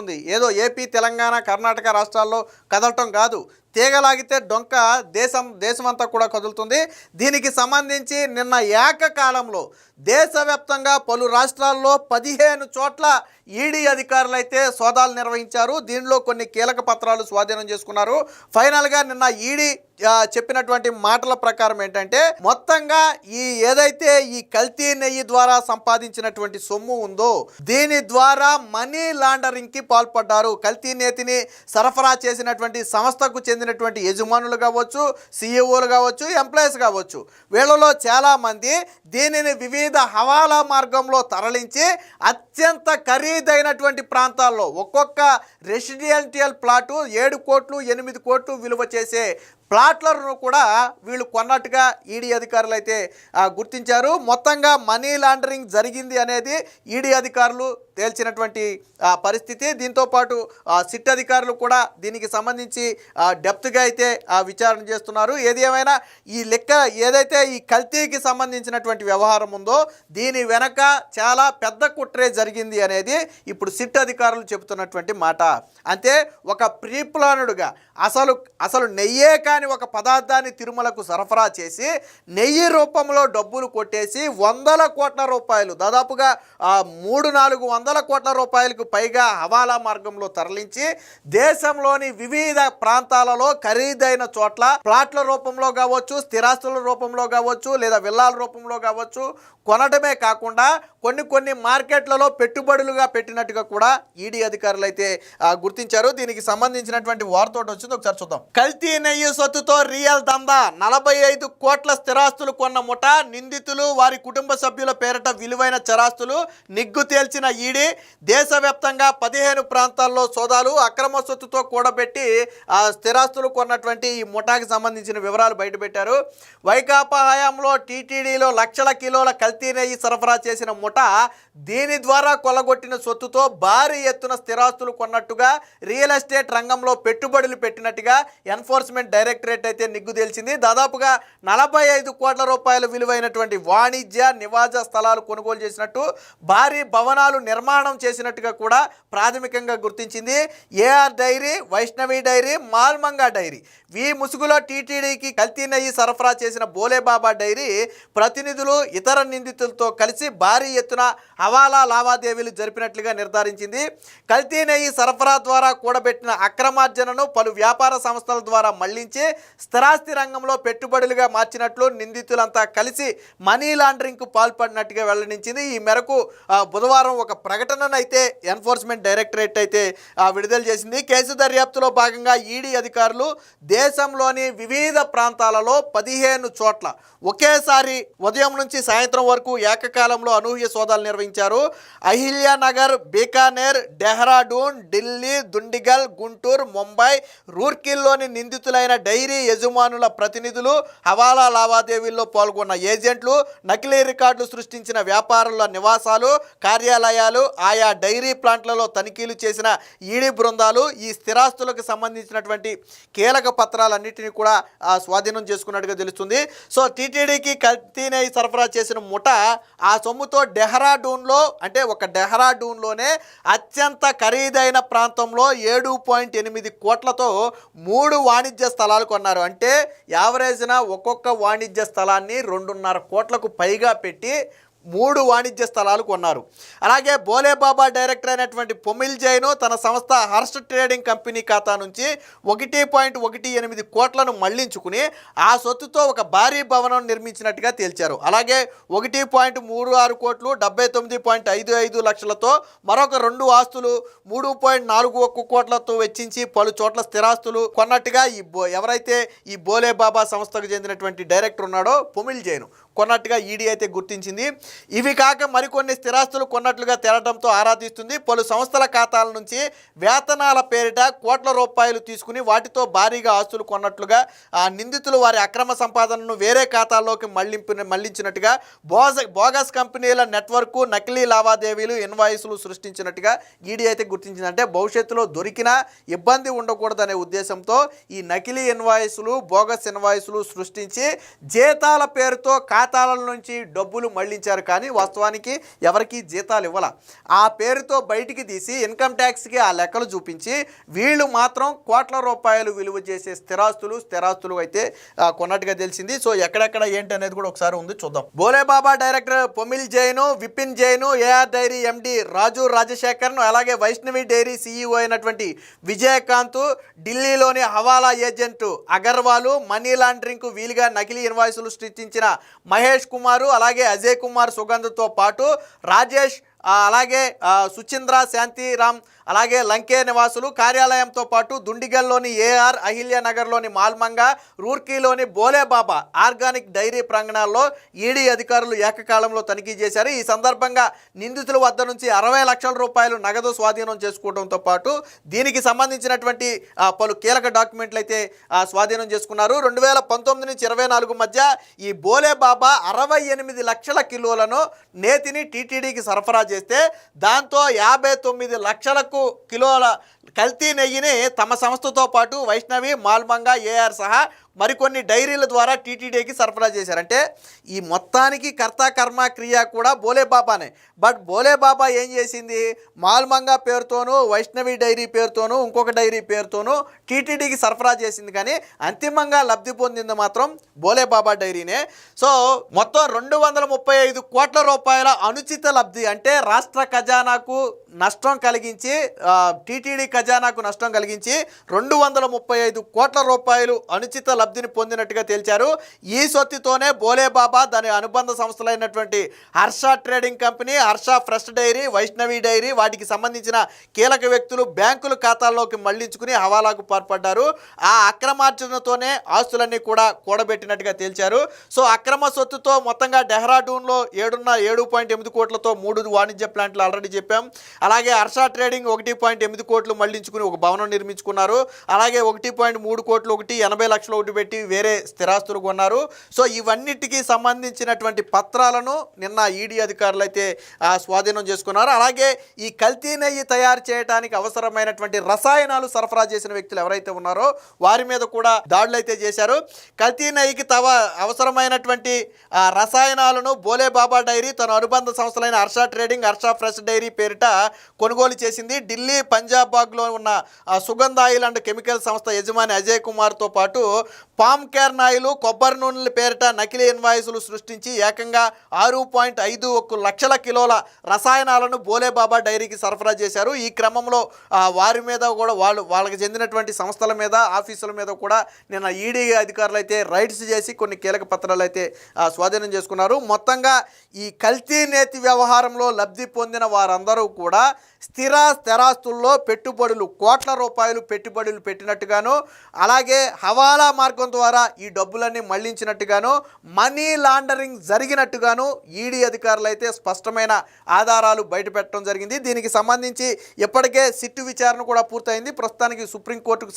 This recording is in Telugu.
కదులుతుంది. ఏదో ఏపీ, తెలంగాణ, కర్ణాటక రాష్ట్రాల్లో కదలటం కాదు, తీగలాగితే డొంక దేశమంతా కూడా కదులుతుంది. దీనికి సంబంధించి నిన్న ఏకకాలంలో దేశవ్యాప్తంగా పలు రాష్ట్రాల్లో 15 చోట్ల ఈడీ అధికారులు అయితే సోదాలు నిర్వహించారు. దీనిలో కొన్ని కీలక పత్రాలు స్వాధీనం చేసుకున్నారు. ఫైనల్గా నిన్న ఈడీ చెప్పినటువంటి మాటల ప్రకారం ఏంటంటే, మొత్తంగా ఏదైతే ఈ కల్తీ నెయ్యి ద్వారా సంపాదించినటువంటి సొమ్ము ఉందో దీని ద్వారా మనీ లాండరింగ్కి పాల్పడ్డారు. కల్తీ నేతిని సరఫరా చేసినటువంటి సంస్థకు చెందినటువంటి యజమానులు కావచ్చు, సీఈఓలు కావచ్చు, ఎంప్లాయీస్ కావచ్చు, వీళ్ళలో చాలామంది దీనిని వివిధ హవాలా మార్గంలో తరలించి అత్యంత ఖరీదైనటువంటి ప్రాంతాల్లో ఒక్కొక్క రెసిడెన్షియల్ ప్లాటు 7 కోట్లు 8 కోట్లు విలువ చేసే ప్లాట్లను కూడా వీళ్ళు కొన్నట్టుగా ఈడీ అధికారులు అయితే గుర్తించారు. మొత్తంగా మనీ లాండరింగ్ జరిగింది అనేది ఈడీ అధికారులు తేల్చినటువంటి పరిస్థితి. దీంతోపాటు సిట్ అధికారులు కూడా దీనికి సంబంధించి డెప్త్గా అయితే విచారణ చేస్తున్నారు. ఏది ఏమైనా ఈ లెక్క ఏదైతే ఈ కల్తీకి సంబంధించినటువంటి వ్యవహారం ఉందో దీని వెనక చాలా పెద్ద కుట్రే జరిగింది అనేది ఇప్పుడు సిట్ అధికారులు చెబుతున్నటువంటి మాట. అంతే, ఒక ప్రీప్లానుడ్గా అసలు నెయ్యే కాని ఒక పదార్థాన్ని తిరుమలకు సరఫరా చేసి నెయ్యి రూపంలో డబ్బులు కొట్టేసి 100 కోట్ల రూపాయలు, దాదాపుగా 300-400 కోట్ల రూపాయలకు పైగా హవాలా మార్గంలో తరలించి దేశంలోని వివిధ ప్రాంతాలలో ఖరీదైన చోట్ల ప్లాట్ల రూపంలో కావచ్చు, స్థిరాస్తుల రూపంలో కావచ్చు, లేదా విల్లాల రూపంలో కావచ్చు కొనడమే కాకుండా కొన్ని మార్కెట్లలో పెట్టుబడులుగా పెట్టినట్టుగా కూడా ఈడీ అధికారులు అయితే గుర్తించారు. దీనికి సంబంధించినటువంటి వార్త వచ్చింది, ఒకసారి చూద్దాం. కల్తీ నెయ్యి సొత్తుతో రియల్ దందా, 45 కోట్ల స్థిరాస్తులు కొన్న ముఠ, నిందితులు వారి కుటుంబ సభ్యుల పేరిట విలువైన చరాస్తులు నిగ్గు తేల్చిన ఈడీ. దేశవ్యాప్తంగా 15 ప్రాంతాల్లో సోదాలు. అక్రమ సొత్తుతో కూడబెట్టి స్థిరాస్తులు కొన్నటువంటి ఈ ముఠాకి సంబంధించిన వివరాలు బయటపెట్టారు. వైకాపా హయాంలో టీటీడీలో లక్షల కిలోల కల్తీ నెయ్యి సరఫరా చేసిన ముఠ దీని ద్వారా కొల్లగొట్టిన సొత్తుతో భారీ ఎత్తున స్థిరాస్తులు కొన్నట్టుగా, రియల్ ఎస్టేట్ రంగంలో పెట్టుబడులు పెట్టినట్టుగా ఎన్ఫోర్స్మెంట్ డైరెక్టరేట్ అయితే నిగ్గు తేల్చింది. దాదాపుగా 45 కోట్ల రూపాయల విలువైనటువంటి వాణిజ్య నివాస స్థలాలు కొనుగోలు చేసినట్టు, భారీ భవనాలు నిర్మాణం చేసినట్టుగా కూడా ప్రాథమికంగా గుర్తించింది. AR dairy, Vaishnavi dairy, Malganga dairy ఈ ముసుగులో టీటీడీకి కల్తీ నెయ్యి సరఫరా చేసిన బోలేబాబా డైరీ ప్రతినిధులు ఇతర నిందితులతో కలిసి భారీ ఎత్తున హవాలా లావాదేవీలు జరిపినట్లుగా నిర్ధారించింది. కల్తీ నెయ్యి సరఫరా ద్వారా కూడబెట్టిన అక్రమార్జనను పలు వ్యాపార సంస్థల ద్వారా మళ్లించి స్థిరాస్తి రంగంలో పెట్టుబడులుగా మార్చినట్లు నిందితులంతా కలిసి మనీ లాండరింగ్కు పాల్పడినట్టుగా వెల్లడించింది. ఈ మేరకు బుధవారం ఒక ప్రకటనను అయితే ఎన్ఫోర్స్మెంట్ డైరెక్టరేట్ అయితే విడుదల చేసింది. కేసు దర్యాప్తులో భాగంగా ఈడీ అధికారులు దేశంలోని వివిధ ప్రాంతాలలో 15 చోట్ల ఒకేసారి ఉదయం నుంచి సాయంత్రం వరకు ఏకకాలంలో అనూహ్య సోదాలు నిర్వహించారు. అహిల్యానగర్, బీకానేర్, డెహ్రాడూన్, ఢిల్లీ, దుండిగల్, గుంటూరు, ముంబై, రూర్కిల్లోని నిందితులైన డైరీ యజమానుల ప్రతినిధులు, హవాలా లావాదేవీల్లో పాల్గొన్న ఏజెంట్లు, నకిలీ రికార్డులు సృష్టించిన వ్యాపారుల నివాసాలు, కార్యాలయాలు, ఆయా డైరీ ప్లాంట్లలో తనిఖీలు చేసిన ఈడీ బృందాలు ఈ స్థిరాస్తులకు సంబంధించినటువంటి కీలక పత్రాలన్నింటినీ కూడా స్వాధీనం చేసుకున్నట్టుగా తెలుస్తుంది. సో టీటీడీకి కల్తీ నెయ్యి సరఫరా చేసిన ముఠ ఆ సొమ్ముతో డెహ్రాడూన్లోనే అత్యంత ఖరీదైన ప్రాంతంలో 7.8 కోట్లతో 3 వాణిజ్య స్థలాలు కొన్నారు. అంటే యావరేజ్న ఒక్కొక్క వాణిజ్య స్థలాన్ని 2.5 కోట్లకు పైగా పెట్టి 3 వాణిజ్య స్థలాలు కొన్నారు. అలాగే బోలేబాబా డైరెక్టర్ అయినటువంటి పొమిల్ జైను తన సంస్థ హర్ష్ ట్రేడింగ్ కంపెనీ ఖాతా నుంచి 1.18 కోట్లను మళ్లించుకుని ఆ సొత్తుతో ఒక భారీ భవనం నిర్మించినట్టుగా తేల్చారు. అలాగే 1.36 కోట్లు 79.55 లక్షలతో మరొక 2 ఆస్తులు 3.41 కోట్లతో వెచ్చించి పలు చోట్ల స్థిరాస్తులు కొన్నట్టుగా ఎవరైతే ఈ బోలేబాబా సంస్థకు చెందినటువంటి డైరెక్టర్ ఉన్నాడో పొమిల్ జైను కొన్నట్టుగా ఈడీ అయితే గుర్తించింది. ఇవి కాక మరికొన్ని స్థిరాస్తులు కొన్నట్లుగా తేలడంతో ఆరా తీస్తుంది. పలు సంస్థల ఖాతాల నుంచి వేతనాల పేరిట కోట్ల రూపాయలు తీసుకుని వాటితో భారీగా ఆస్తులు కొన్నట్లుగా నిందితులు వారి అక్రమ సంపాదనను వేరే ఖాతాల్లోకి మళ్లించినట్టుగా బోగస్ కంపెనీల నెట్వర్క్ నకిలీ లావాదేవీలు ఇన్వాయిస్లు సృష్టించినట్టుగా ఈడీ అయితే గుర్తించింది. అంటే భవిష్యత్తులో దొరికినా ఇబ్బంది ఉండకూడదనే ఉద్దేశంతో ఈ నకిలీ ఇన్వాయిస్లు, బోగస్ ఇన్వాయిస్లు సృష్టించి జీతాల పేరుతో ఖాతాల నుంచి డబ్బులు మళ్లించారు, కానీ వాస్తవానికి ఎవరికీ జీతాలు ఇవ్వాల. ఆ పేరుతో బయటికి తీసి ఇన్కమ్ ట్యాక్స్కి ఆ లెక్కలు చూపించి వీళ్ళు మాత్రం కోట్ల రూపాయలు విలువ చేసే స్థిరాస్తులు అయితే కొన్నట్టుగా తెలిసింది. సో ఎక్కడెక్కడ ఏంటి అనేది కూడా ఒకసారి ఉంది, చూద్దాం. Bholebaba director Pomil Jain, Vipin Jain, AR dairy MD Raju రాజశేఖర్ను, అలాగే వైష్ణవి డైరీ సీఈఓ అయినటువంటి విజయకాంత్, ఢిల్లీలోని హవాలా ఏజెంట్ అగర్వాలు, మనీ లాండరింగ్కు వీలుగా నకిలీ ఇన్వాయిస్లు సృష్టించిన మహేష్ కుమారు, అలాగే అజయ్ కుమార్ సుగంధ్తో పాటు రాజేష్, అలాగే సుచింద్ర, శాంతిరామ్, అలాగే లంకే నివాసులు, కార్యాలయంతో పాటు దుండిగల్లోని ఏఆర్, అహిల్యానగర్లోని మాల్మంగ, రూర్కీలోని బోలేబాబా ఆర్గానిక్ డైరీ ప్రాంగణాల్లో ఈడీ అధికారులు ఏకకాలంలో తనిఖీ చేశారు. ఈ సందర్భంగా నిందితుల వద్ద నుంచి 60 లక్షల రూపాయలు నగదు స్వాధీనం చేసుకోవడంతో పాటు దీనికి సంబంధించినటువంటి పలు కీలక డాక్యుమెంట్లు అయితే స్వాధీనం చేసుకున్నారు. 2019 నుంచి 24 మధ్య ఈ బోలేబాబా 68 లక్షల కిలోలను నేతిని టీటీడీకి సరఫరా చేస్తే దాంతో 59 లక్షలకు కిలోల కల్తీ నెయ్యిని తమ సంస్థతో పాటు వైష్ణవి, మాల్మంగా, ఏఆర్ సహా మరికొన్ని డైరీల ద్వారా టీటీడీకి సరఫరా చేశారంటే ఈ మొత్తానికి కర్త కర్మ క్రియ కూడా బోలేబాబానే. బట్ బోలేబాబా ఏం చేసింది, మాల్మంగా పేరుతోనూ, వైష్ణవి డైరీ పేరుతోనూ, ఇంకొక డైరీ పేరుతోనూ టీటీడీకి సరఫరా చేసింది, కానీ అంతిమంగా లబ్ధి పొందింది మాత్రం బోలేబాబా డైరీనే. సో మొత్తం 235 కోట్ల రూపాయల అనుచిత లబ్ధి, అంటే రాష్ట్ర ఖజానాకు నష్టం కలిగించి, టీటీడీ ఖజానాకు నష్టం కలిగించి 235 కోట్ల రూపాయలు అనుచిత లబ్ధిని పొందినట్టుగా తేల్చారు. ఈ సొత్తుతోనే బోలేబాబా, దాని అనుబంధ సంస్థలైనటువంటి Harsha trading company, Harsha fresh dairy, Vaishnavi dairy, వాటికి సంబంధించిన కీలక వ్యక్తులు బ్యాంకుల ఖాతాల్లోకి మళ్లించుకుని హవాలాకు పాల్పడ్డారు. ఆ అక్రమార్జనతోనే ఆస్తులన్నీ కూడా కూడబెట్టినట్టుగా తేల్చారు. సో అక్రమ సొత్తుతో మొత్తంగా డెహ్రాడూన్లో 7.8 కోట్లతో 3 వాణిజ్య ప్లాంట్లు ఆల్రెడీ చెప్పాం. అలాగే హర్ష ట్రేడింగ్ 1.8 కోట్లు మళ్లించుకుని ఒక భవనం నిర్మించుకున్నారు. అలాగే 1.3 కోట్లు, 80 లక్షలు ఒకటి పెట్టి వేరే స్థిరాస్తులు కొన్నారు. సో ఇవన్నిటికీ సంబంధించినటువంటి పత్రాలను నిన్న ఈడీ అధికారులు అయితే స్వాధీనం చేసుకున్నారు. అలాగే ఈ కల్తీ నెయ్యి తయారు చేయడానికి అవసరమైనటువంటి రసాయనాలు సరఫరా చేసిన వ్యక్తులు ఎవరైతే ఉన్నారో వారి మీద కూడా దాడులు అయితే చేశారు. కల్తీ నెయ్యికి అవసరమైనటువంటి రసాయనాలను బోలేబాబా డైరీ తన అనుబంధ సంస్థలైన Harsha trading, Harsha fresh dairy పేరిట కొనుగోలు చేసింది. ఢిల్లీ, పంజాబాగ్లో ఉన్న సుగంధ ఆయిల్ అండ్ కెమికల్ సంస్థ యజమాని అజయ్ కుమార్తో పాటు పామ్ కేర్న్ ఆయిల్, కొబ్బరి నూనెల పేరిట నకిలీ ఇన్వాయిస్లు సృష్టించి ఏకంగా 6.51 లక్షల కిలోల రసాయనాలను బోలేబాబా డైరీకి సరఫరా చేశారు. ఈ క్రమంలో వారి మీద కూడా వాళ్ళకి చెందినటువంటి సంస్థల మీద, ఆఫీసుల మీద కూడా నిన్న ఈడీ అధికారులు అయితే రైడ్స్ చేసి కొన్ని కీలక పత్రాలు అయితే స్వాధీనం చేసుకున్నారు. మొత్తంగా ఈ కల్తీ నేతి వ్యవహారంలో లబ్ధి పొందిన వారందరూ కూడా స్థిరాస్తుల్లో పెట్టుబడులు, కోట్ల రూపాయలు పెట్టుబడులు పెట్టినట్టుగాను, అలాగే హవాలా మార్గం ద్వారా ఈ డబ్బులన్నీ మళ్లించినట్టుగాను, మనీ లాండరింగ్ జరిగినట్టుగాను ఈడీ అధికారులు అయితే స్పష్టమైన ఆధారాలు బయటపెట్టడం జరిగింది. దీనికి సంబంధించి ఇప్పటికే సిట్టు విచారణ కూడా పూర్తయింది. ప్రస్తుతానికి సుప్రీంకోర్టుకు